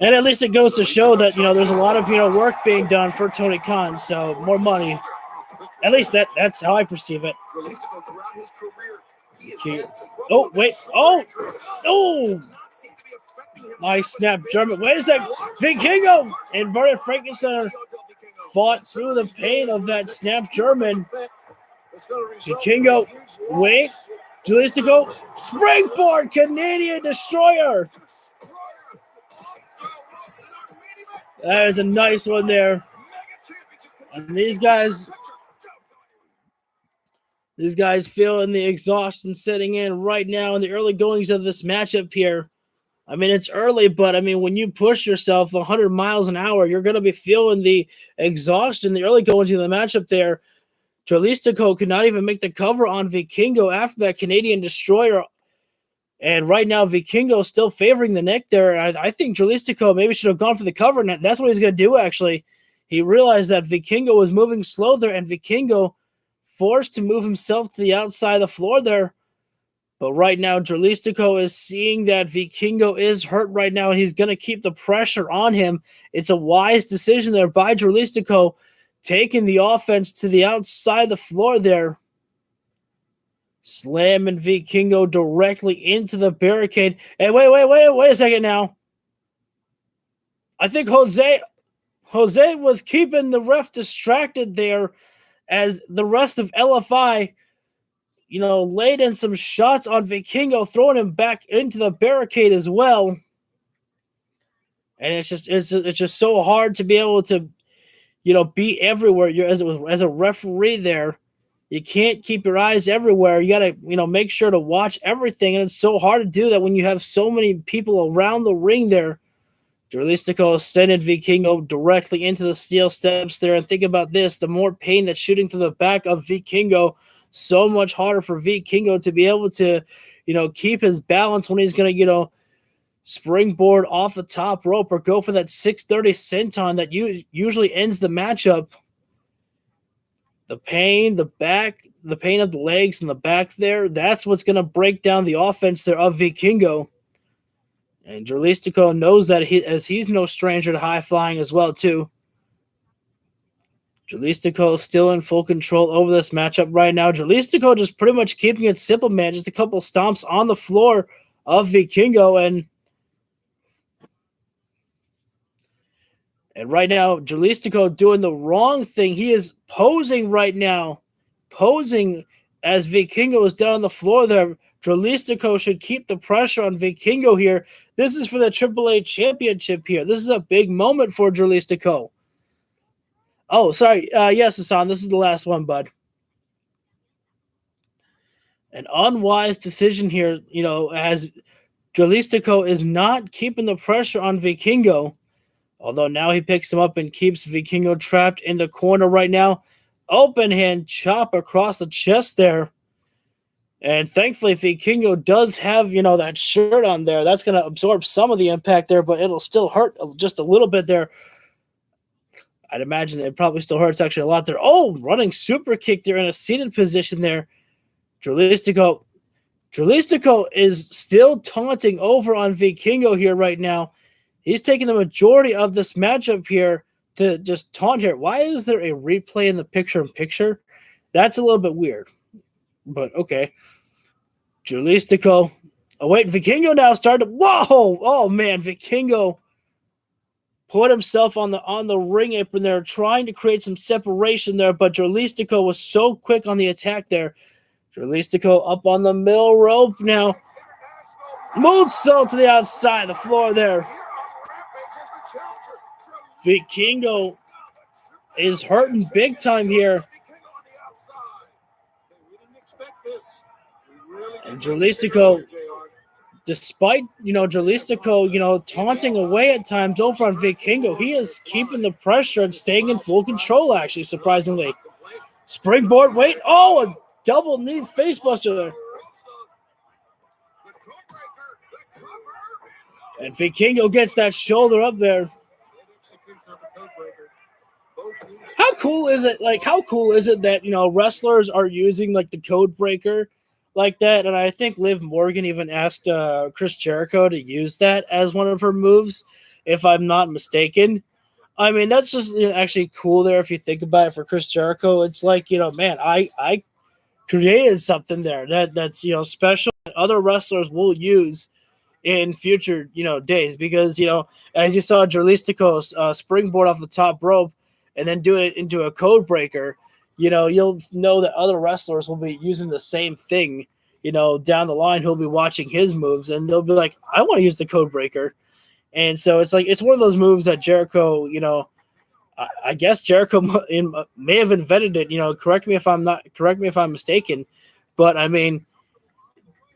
And at least it goes to show that, you know, there's a lot of, you know, work being done for Tony Khan, so more money. At least that's how I perceive it. Oh, wait. Oh! Nice snap German. Wait a second. Vikingo! Inverted Frankenstein fought through the pain of that snap German. Vikingo. Wait. Dralistco. Springboard Canadian Destroyer. That is a nice one there. And these guys feeling the exhaustion setting in right now in the early goings of this matchup here. I mean, it's early, but I mean, when you push yourself 100 miles an hour, you're going to be feeling the exhaustion, the early goings of the matchup there. Dralistco could not even make the cover on Vikingo after that Canadian Destroyer. And right now, Vikingo still favoring the neck there. I think Dralistco maybe should have gone for the cover, and that's what he's going to do, actually. He realized that Vikingo was moving slow there, and Vikingo forced to move himself to the outside of the floor there. But right now, Dralistco is seeing that Vikingo is hurt right now, and he's going to keep the pressure on him. It's a wise decision there by Dralistco, taking the offense to the outside of the floor there. Slamming Vikingo directly into the barricade. Hey, wait a second now. I think Jose was keeping the ref distracted there as the rest of LFI, you know, laid in some shots on Vikingo, throwing him back into the barricade as well. And it's just so hard to be able to, you know, be everywhere. You're as a referee there. You can't keep your eyes everywhere. You got to, you know, make sure to watch everything. And it's so hard to do that when you have so many people around the ring there. Dralistco sending Vikingo directly into the steel steps there. And think about this, the more pain that's shooting through the back of Vikingo, so much harder for Vikingo to be able to, you know, keep his balance when he's going to, you know, springboard off the top rope or go for that 630 senton that usually ends the matchup. The pain, the pain of the legs and the back there, that's what's going to break down the offense there of Vikingo. And Dralistco knows that he's no stranger to high flying as well, too. Dralistco still in full control over this matchup right now. Dralistco just pretty much keeping it simple, man. Just a couple stomps on the floor of Vikingo. And right now, Dralistco doing the wrong thing. He is posing right now. Posing as Vikingo is down on the floor there. Dralistco should keep the pressure on Vikingo here. This is for the AAA championship here. This is a big moment for Dralistco. Oh, sorry. Yes, Hassan, this is the last one, bud. An unwise decision here, you know, as Dralistco is not keeping the pressure on Vikingo. Although now he picks him up and keeps Vikingo trapped in the corner right now. Open hand chop across the chest there. And thankfully, Vikingo does have, you know, that shirt on there. That's going to absorb some of the impact there, but it'll still hurt just a little bit there. I'd imagine it probably still hurts actually a lot there. Oh, running super kick there in a seated position there. Dralistco is still taunting over on Vikingo here right now. He's taking the majority of this matchup here to just taunt here. Why is there a replay in the picture-in-picture? That's a little bit weird. But okay. Dralistco. Oh, wait. Vikingo now started. Whoa! Oh, man. Vikingo put himself on the ring apron there, trying to create some separation there. But Dralistco was so quick on the attack there. Dralistco up on the middle rope now. Moonsault to the outside of the floor there. Vikingo is hurting big time here. And Dralistco, despite, you know, Dralistco, you know, taunting away at times over on Vikingo, he is keeping the pressure and staying in full control, actually, surprisingly. Springboard, wait. Oh, a double knee facebuster there. And Vikingo gets that shoulder up there. How cool is it? Like, how cool is it that, you know, wrestlers are using like the code breaker like that? And I think Liv Morgan even asked Chris Jericho to use that as one of her moves, if I'm not mistaken. I mean, that's just, you know, actually cool there if you think about it for Chris Jericho. It's like, you know, man, I created something there that's, you know, special that other wrestlers will use in future, you know, days, because, you know, as you saw Dralistco springboard off the top rope and then do it into a code breaker, you know, you'll know that other wrestlers will be using the same thing, you know, down the line, who'll be watching his moves and they'll be like, I want to use the code breaker. And so it's like, it's one of those moves that Jericho, you know, I guess Jericho may have invented it, you know, correct me if I'm mistaken, but I mean,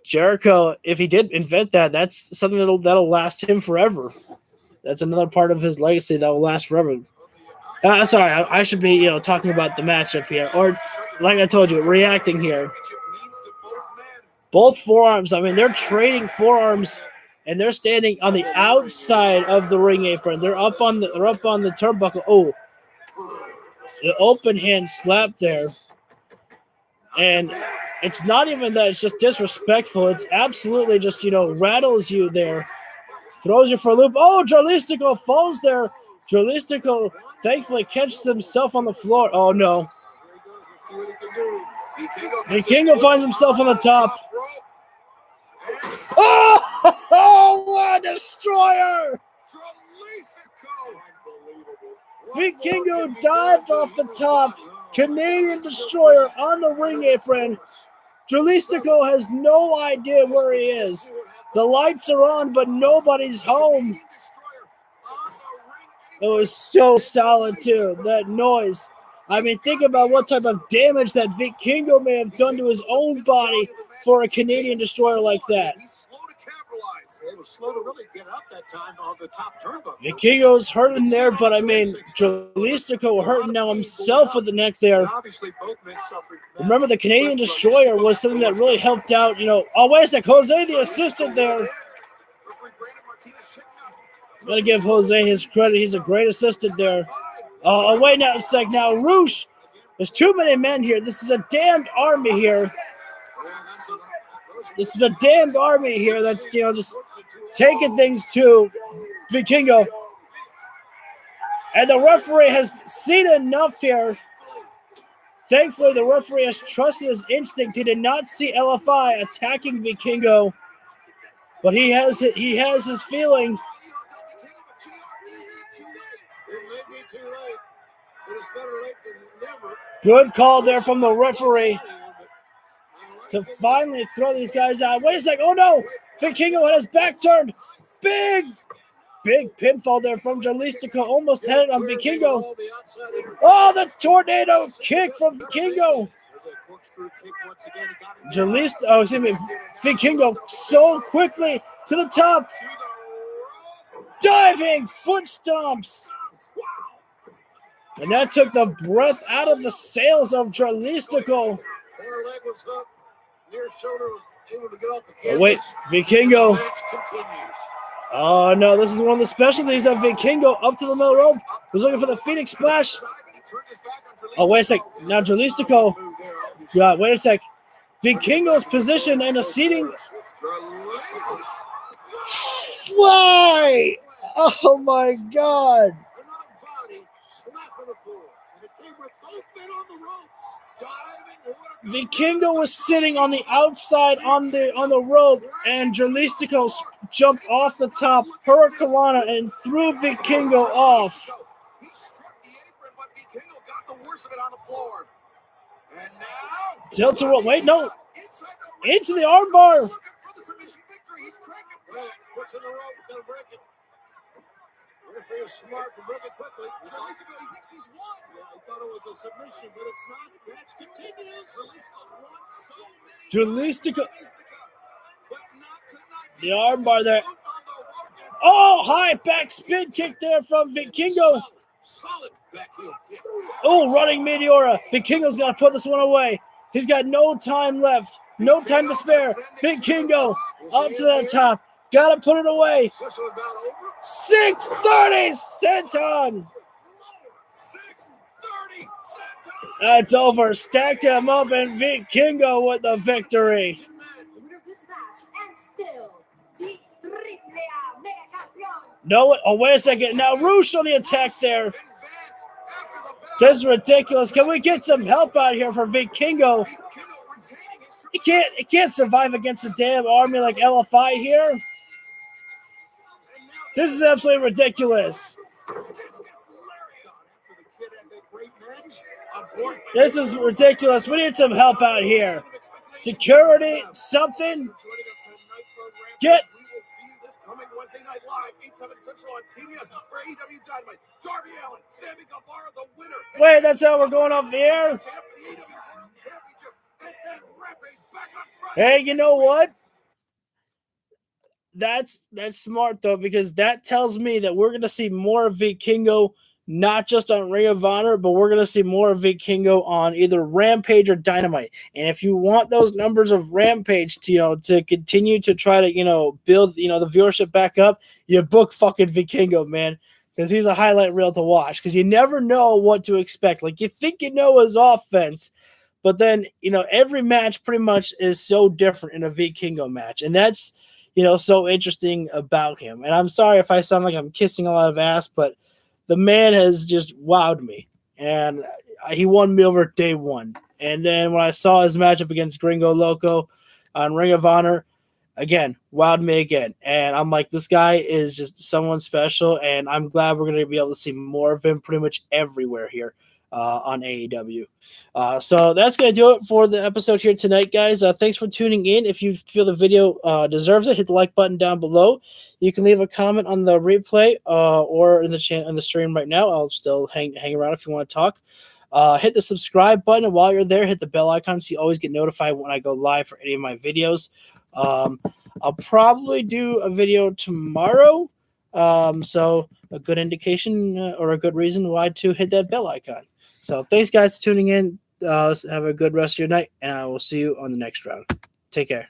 Jericho, if he did invent that, that's something that'll last him forever. That's another part of his legacy that will last forever. Sorry, I should be, you know, talking about the matchup here, or like I told you, reacting here. Both forearms. I mean, they're trading forearms, and they're standing on the outside of the ring apron. They're up on the turnbuckle. Oh, the open hand slap there, and it's not even that it's just disrespectful. It's absolutely just, you know, rattles you there. Throws you for a loop. Oh, Dralistco falls there. Dralistco thankfully catches himself on the floor. Oh, no. Vikingo finds himself on the top. Oh, what a destroyer! Vikingo dived off the top. Canadian destroyer on the ring apron. Dralistco has no idea where he is. The lights are on, but nobody's home. It was so solid, too, that noise. I mean, think about what type of damage that Vikingo may have done to his own body for a Canadian destroyer like that. Vikingo's hurting there, but I mean, Dralistco hurting now himself with the neck there. Remember, the Canadian destroyer was something that really helped out, you know. Oh, wait a sec, Jose the assistant there. Gotta give Jose his credit. He's a great assistant there. Oh, wait now a sec. Now, Roosh, there's too many men here. This is a damned army here. This is a damned army here that's, you know, just taking things to Vikingo. And the referee has seen enough here. Thankfully, the referee has trusted his instinct. He did not see LFI attacking Vikingo, but he has his feeling. Good call there from the referee to finally throw these guys out. Wait a sec. Oh, no. Vikingo had his back turned. Big pinfall there from Dralistco. Almost had it on Vikingo. Oh, the tornado kick from Vikingo. Vikingo so quickly to the top. Diving foot stomps. And that took the breath out of the sails of Dralistco. Oh, wait, Vikingo. Oh, no, this is one of the specialties of Vikingo up to the middle rope. He's looking for the Phoenix Splash. Oh, wait a sec. Now Dralistco. Yeah, wait a sec. Vikingo's position and a seating. Fly! Oh, my God. Vikingo was sitting on the outside on the rope, and Dralistco jumped off the top, Hurricanrana, and threw Vikingo off. Tilts a roll. Wait, no. Into the armbar. Smart to break it quickly. Dralistco, he thinks he's won. Yeah, I thought it was a submission, but it's not. Match continues. Dralistco's won so many times. But not tonight. The armbar there. Oh, high back spin kick there from Vikingo. Solid back heel kick. Oh, running Meteora. Vikingo's got to put this one away. He's got no time left. No time to spare. Vikingo up to the top. Gotta put it away. Sicily down over. 630 senton. 630 senton. That's over. Stacked him up, and Vikingo with the victory. The winner of this match and still the Triple A Mega Champion. No, oh, wait a second. Now Roosh on the attack there. This is ridiculous. Can we get some help out here for Vikingo? He can't survive against a damn army like LFI here. This is absolutely ridiculous. This is ridiculous. We need some help out here. Security, something. Get. Coming Wednesday Night Live, 8/7 Central on TBS for AEW Dynamite. Darby Allin, Sammy Guevara, the winner. Wait, that's how we're going off the air? Hey, you know what? That's smart, though, because that tells me that we're going to see more of Vikingo, not just on Ring of Honor, but we're going to see more of Vikingo on either Rampage or Dynamite. And if you want those numbers of Rampage to, to continue to try to, build, the viewership back up, you book fucking Vikingo, man, because he's a highlight reel to watch, because you never know what to expect. Like, you think you know his offense, but then, every match pretty much is so different in a Vikingo match. And that's, so interesting about him. And I'm sorry if I sound like I'm kissing a lot of ass, but the man has just wowed me, and he won me over day one. And then when I saw his matchup against Gringo Loco on Ring of Honor, again, wowed me again. And I'm like, this guy is just someone special, and I'm glad we're going to be able to see more of him pretty much everywhere here on AEW. So that's going to do it for the episode here tonight, guys. Thanks for tuning in. If you feel the video deserves it, hit the like button down below. You can leave a comment on the replay or in the stream right now. I'll still hang around if you want to talk. Hit the subscribe button, and while you're there, hit the bell icon so you always get notified when I go live for any of my videos. I'll probably do a video tomorrow, so a good indication or a good reason why to hit that bell icon. So thanks, guys, for tuning in. Have a good rest of your night, and I will see you on the next round. Take care.